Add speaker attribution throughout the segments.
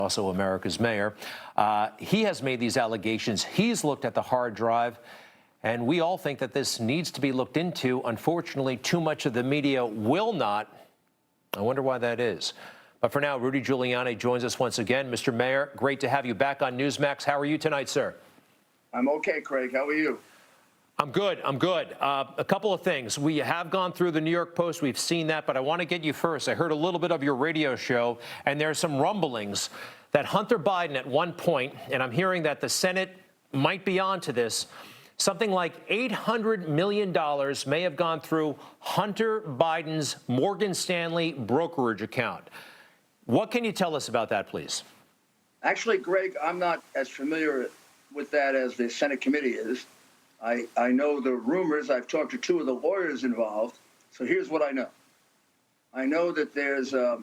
Speaker 1: also America's mayor. He has made these allegations. He's looked at the hard drive, and we all think that this needs to be looked into. Unfortunately, too much of the media will not. I wonder why that is. But for now, Rudy Giuliani joins us once again. Mr. Mayor, great to have you back on Newsmax. How are you tonight, sir?
Speaker 2: I'm okay, Craig. How are you?
Speaker 1: I'm good. I'm good. A couple of things. We have gone through the New York Post. We've seen that, but I want to get you first. I heard a little bit of your radio show, and there are some rumblings that Hunter Biden at one point, and I'm hearing that the Senate might be onto this, something like $800 million may have gone through Hunter Biden's Morgan Stanley brokerage account. What can you tell us about that, please?
Speaker 2: Actually, Greg, I'm not as familiar with that as the Senate committee is. I know the rumors. I've talked to two of the lawyers involved. So here's what I know. I know that there's a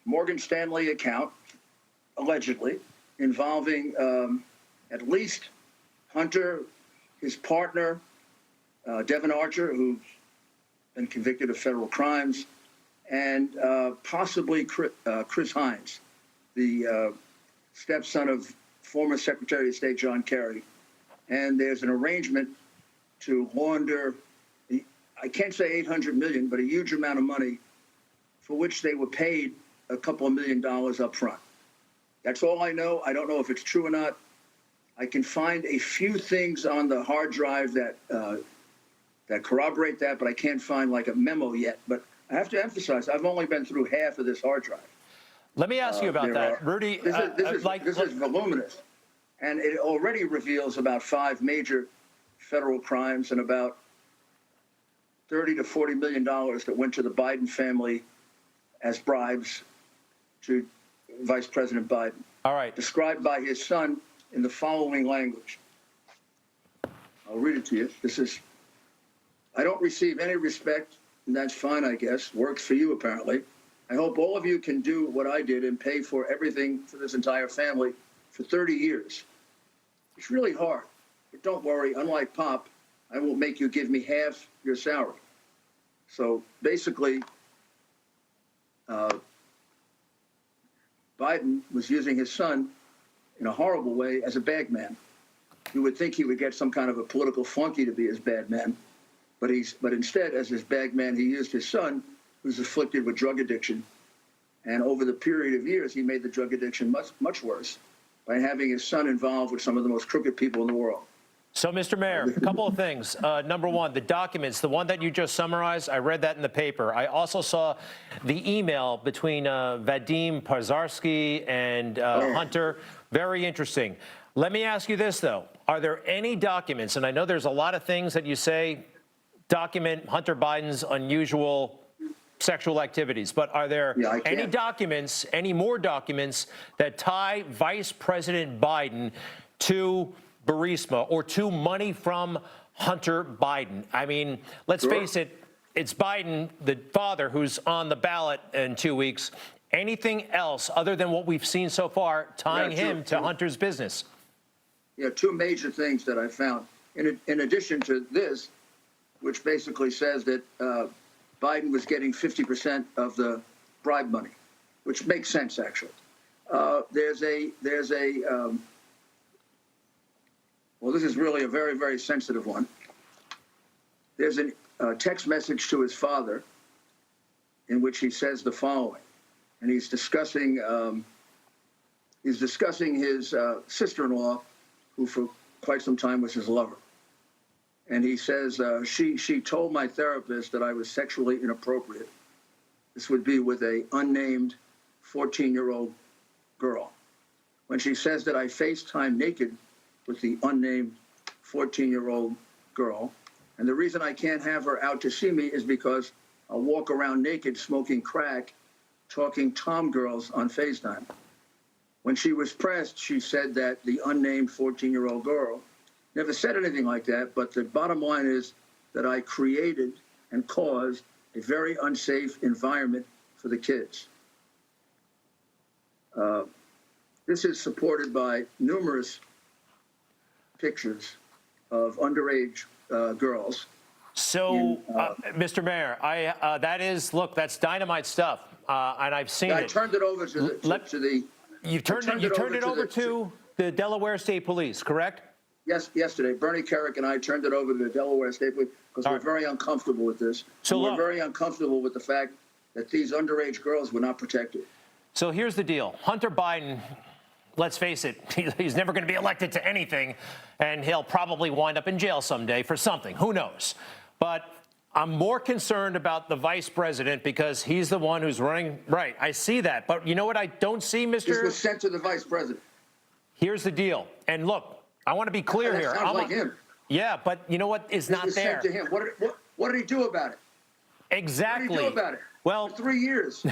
Speaker 2: Morgan Stanley account, allegedly, involving at least Hunter, his partner, Devin Archer, who's been convicted of federal crimes, and possibly Chris Hines, the stepson of former Secretary of State John Kerry. And there's an arrangement to launder, I can't say $800 million, but a huge amount of money for which they were paid a couple of $1 million up front. That's all I know. I don't know if it's true or not. I can find a few things on the hard drive that corroborate that, but I can't find like a memo yet. But I have to emphasize, I've only been through half of this hard drive.
Speaker 1: Let me ask you about that, Rudy.
Speaker 2: This is voluminous, and it already reveals about 5 major federal crimes and about $30 to $40 million that went to the Biden family as bribes to Vice President Biden.
Speaker 1: All right.
Speaker 2: Described by his son in the following language. I'll read it to you. This is, I don't receive any respect, and that's fine, I guess. Works for you, apparently. I hope all of you can do what I did and pay for everything for this entire family for 30 years. It's really hard. But don't worry, unlike Pop, I won't make you give me half your salary. So basically, Biden was using his son in a horrible way as a bagman. You would think he would get some kind of a political flunky to be his bagman, but instead, as his bagman, he used his son, who's afflicted with drug addiction. And over the period of years, he made the drug addiction much worse by having his son involved with some of the most crooked people in the world.
Speaker 1: So, Mr. Mayor, a couple of things. Number one, the documents, the one that you just summarized, I read that in the paper. I also saw the email between Vadim Pazarsky and Hunter. Very interesting. Let me ask you this, though. Are there any documents, and I know there's a lot of things that you say document Hunter Biden's unusual sexual activities, but are there any documents, any more documents that tie Vice President Biden to Burisma or to money from Hunter Biden? I mean, let's face it, it's Biden, the father, who's on the ballot in 2 weeks. Anything else other than what we've seen so far tying him to Hunter's business?
Speaker 2: Yeah, 2 major things that I found. In addition to this, which basically says that Biden was getting 50% of the bribe money, which makes sense, actually. Well, this is really a very, very sensitive one. There's a text message to his father in which he says the following, and he's discussing his sister-in-law, who for quite some time was his lover. And he says, she told my therapist that I was sexually inappropriate. This would be with a unnamed 14-year-old girl. When she says that I FaceTime naked with the unnamed 14-year-old girl, and the reason I can't have her out to see me is because I'll walk around naked smoking crack, talking tom girls on FaceTime. When she was pressed, she said that the unnamed 14-year-old girl never said anything like that, but the bottom line is that I created and caused a very unsafe environment for the kids. This is supported by numerous pictures of underage girls.
Speaker 1: So, Mr. Mayor, that's dynamite stuff, and I've seen it.
Speaker 2: I turned it over to
Speaker 1: You turned it over to the Delaware State Police, correct?
Speaker 2: Yes, yesterday. Bernie Kerrick and I turned it over to the Delaware State Police because we're very uncomfortable with this.
Speaker 1: So
Speaker 2: we're very uncomfortable with the fact that these underage girls were not protected.
Speaker 1: So here's the deal. Hunter Biden, let's face it, he's never going to be elected to anything, and he'll probably wind up in jail someday for something. Who knows? But I'm more concerned about the vice president because he's the one who's running. Right, I see that. But you know what I don't see, Mr.
Speaker 2: This was sent to the vice president.
Speaker 1: Here's the deal. And look, I want to be clear here.
Speaker 2: Sounds like him.
Speaker 1: Yeah, but you know what is not there?
Speaker 2: Sent to him. What did he do about it?
Speaker 1: Exactly.
Speaker 2: What did he do about it?
Speaker 1: Well,
Speaker 2: for 3 years.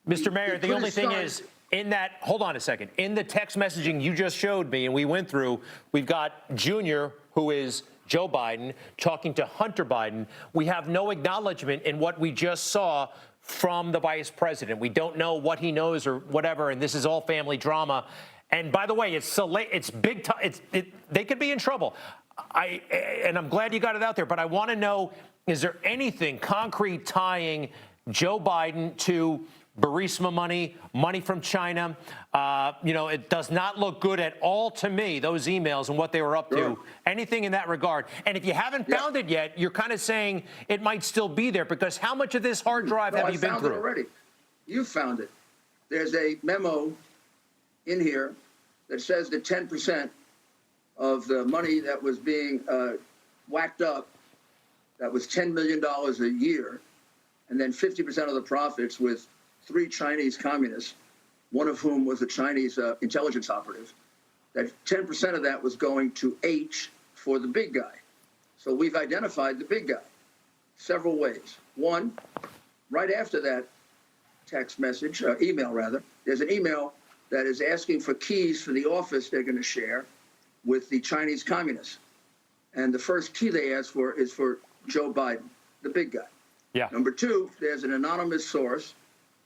Speaker 1: Mr. Mayor, the only thing is, in that, hold on a second, in the text messaging you just showed me and we went through, we've got Junior, who is Joe Biden, talking to Hunter Biden. We have no acknowledgement in what we just saw from the vice president. We don't know what he knows or whatever, and this is all family drama. And by the way, it's big time. They could be in trouble. And I'm glad you got it out there, but I want to know, is there anything concrete tying Joe Biden to Burisma money from China? It does not look good at all to me, those emails and what they were up to. Anything in that regard. And if you haven't found it yet, you're kind of saying it might still be there, because how much of this hard drive have you been through?
Speaker 2: I found it already. You found it. There's a memo in here that says that 10% of the money that was being whacked up, that was $10 million a year, and then 50% of the profits with 3 Chinese communists, one of whom was a Chinese intelligence operative, that 10% of that was going to H for the big guy. So we've identified the big guy several ways. One, right after that text message, email rather, there's an email that is asking for keys for the office they're going to share with the Chinese communists. And the first key they ask for is for Joe Biden, the big guy.
Speaker 1: Yeah.
Speaker 2: Number 2, there's an anonymous source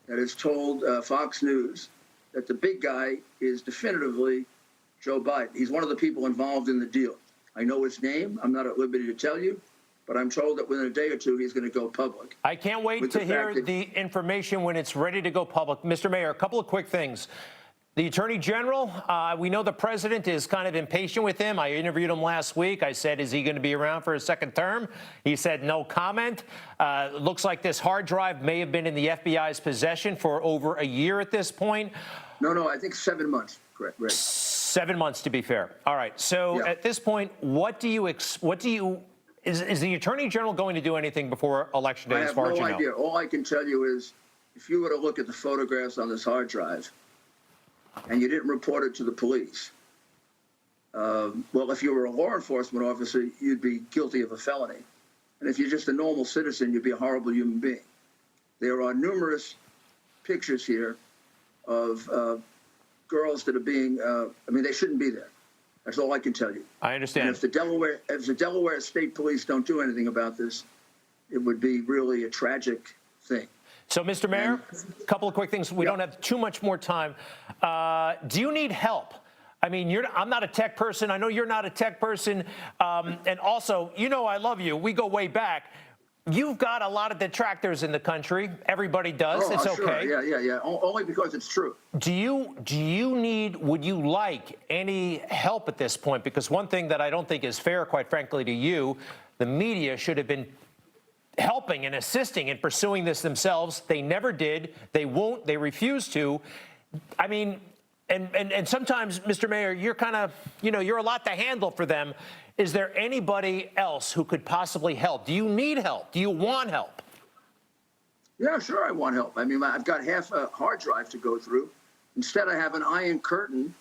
Speaker 2: that has told Fox News that the big guy is definitively Joe Biden. He's one of the people involved in the deal. I know his name. I'm not at liberty to tell you, but I'm told that within a day or two, he's going to go public.
Speaker 1: I can't wait to hear the information when it's ready to go public. Mr. Mayor, a couple of quick things. The Attorney General, we know the president is kind of impatient with him. I interviewed him last week. I said, is he going to be around for a second term? He said no comment. Looks like this hard drive may have been in the FBI's possession for over a year at this point.
Speaker 2: No, I think 7 months. Correct. Right.
Speaker 1: 7 months, to be fair. All right. So at this point, is the Attorney General going to do anything before Election Day?
Speaker 2: I have no idea. All I can tell you is, if you were to look at the photographs on this hard drive, and you didn't report it to the police, well, if you were a law enforcement officer, you'd be guilty of a felony. And if you're just a normal citizen, you'd be a horrible human being. There are numerous pictures here of girls that are being, they shouldn't be there. That's all I can tell you.
Speaker 1: I understand.
Speaker 2: And if the Delaware State Police don't do anything about this, it would be really a tragic thing.
Speaker 1: So, Mr. Mayor, a couple of quick things. We don't have too much more time. Do you need help? I mean, I'm not a tech person. I know you're not a tech person. And also, I love you. We go way back. You've got a lot of detractors in the country. Everybody does. It's okay.
Speaker 2: Sure. Yeah. Only because it's true.
Speaker 1: Would you like any help at this point? Because one thing that I don't think is fair, quite frankly, to you, the media should have been helping and assisting in pursuing this themselves. They never did. They won't. They refuse to. I mean, and sometimes, Mr. Mayor, you're kind of, you're a lot to handle for them. Is there anybody else who could possibly help? Do you need help? Do you want help?
Speaker 2: Yeah, sure, I want help. I mean, I've got half a hard drive to go through. Instead, I have an iron curtain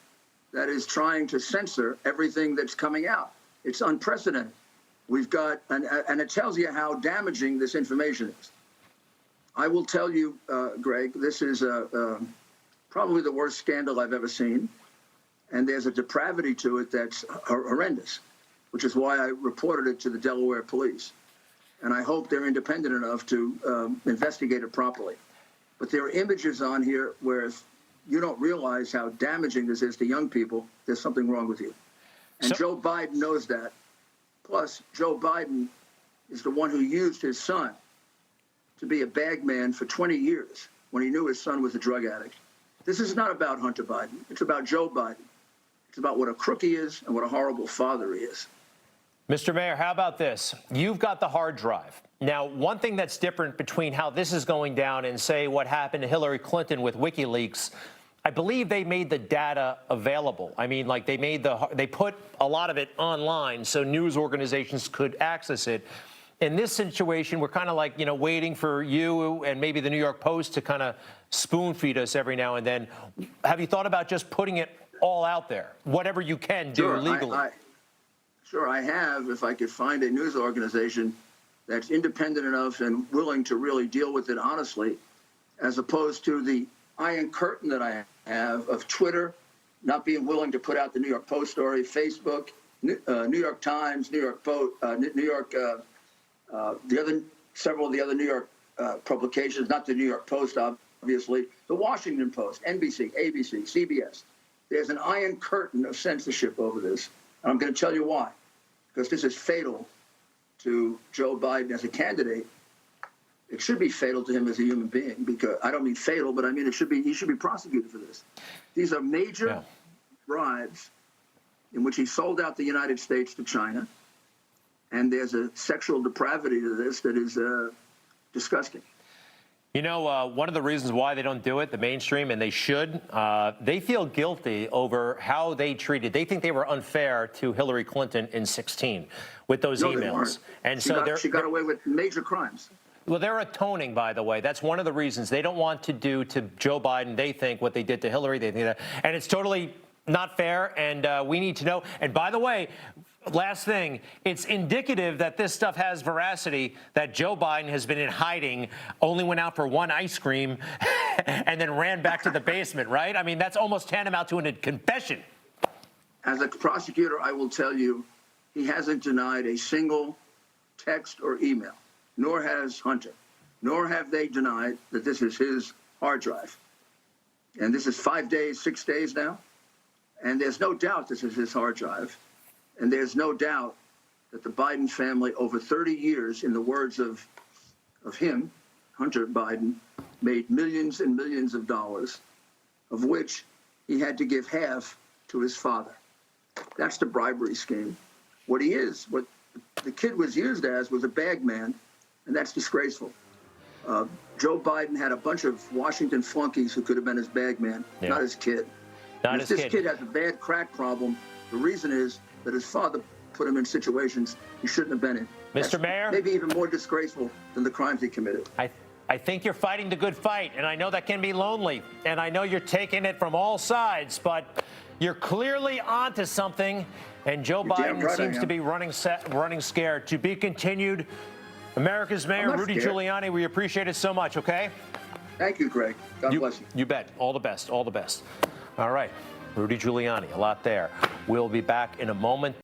Speaker 2: that is trying to censor everything that's coming out. It's unprecedented. We've got, and it tells you how damaging this information is. I will tell you, Greg, this is probably the worst scandal I've ever seen. And there's a depravity to it that's horrendous, which is why I reported it to the Delaware police. And I hope they're independent enough to investigate it properly. But there are images on here where if you don't realize how damaging this is to young people, there's something wrong with you. And Joe Biden knows that. Plus, Joe Biden is the one who used his son to be a bag man for 20 years when he knew his son was a drug addict. This is not about Hunter Biden. It's about Joe Biden. It's about what a crook he is and what a horrible father he is.
Speaker 1: Mr. Mayor, how about this? You've got the hard drive. Now, one thing that's different between how this is going down and, say, what happened to Hillary Clinton with WikiLeaks, I believe they made the data available. I mean, like they put a lot of it online so news organizations could access it. In this situation, we're kind of like, waiting for you and maybe the New York Post to kind of spoon feed us every now and then. Have you thought about just putting it all out there, whatever you can do legally?
Speaker 2: Sure, I have, if I could find a news organization that's independent enough and willing to really deal with it honestly, as opposed to the iron curtain that I have of Twitter not being willing to put out the New York Post story, Facebook, New York Times, New York Post, several of the other New York publications, not the New York Post, obviously, the Washington Post, NBC, ABC, CBS. There's an iron curtain of censorship over this. And I'm going to tell you why. Because this is fatal to Joe Biden as a candidate. It should be fatal to him as a human being, because I don't mean fatal, but I mean he should be prosecuted for this. These are major bribes in which he sold out the United States to China. And there's a sexual depravity to this that is disgusting.
Speaker 1: One of the reasons why they don't do it, the mainstream, and they should, they feel guilty over how they treated. They think they were unfair to Hillary Clinton in 2016 with those emails.
Speaker 2: They weren't.
Speaker 1: And
Speaker 2: she got away with major crimes.
Speaker 1: Well, they're atoning, by the way. That's one of the reasons they don't want to do to Joe Biden. They think what they did to Hillary, they think that. And it's totally not fair, and we need to know. And by the way, last thing, it's indicative that this stuff has veracity, that Joe Biden has been in hiding, only went out for one ice cream, and then ran back to the basement, right? I mean, that's almost tantamount to a confession.
Speaker 2: As a prosecutor, I will tell you, he hasn't denied a single text or email, nor has Hunter, nor have they denied that this is his hard drive. And this is 5 days, 6 days now. And there's no doubt this is his hard drive. And there's no doubt that the Biden family, over 30 years, in the words of him, Hunter Biden, made millions and millions of dollars, of which he had to give half to his father. That's the bribery scheme. What the kid was used as was a bag man, and that's disgraceful. Joe Biden had a bunch of Washington flunkies who could have been his bag man, not his kid. If this kid has a bad crack problem, the reason is that his father put him in situations he shouldn't have been in.
Speaker 1: Mr. Mayor?
Speaker 2: Maybe even more disgraceful than the crimes he committed.
Speaker 1: I think you're fighting the good fight, and I know that can be lonely, and I know you're taking it from all sides, but you're clearly onto something, and Joe Biden seems to be running scared. To be continued. America's Mayor, Rudy Giuliani, we appreciate it so much, okay?
Speaker 2: Thank you, Greg. God bless you.
Speaker 1: You bet. All the best. All the best. All right. Rudy Giuliani, a lot there. We'll be back in a moment.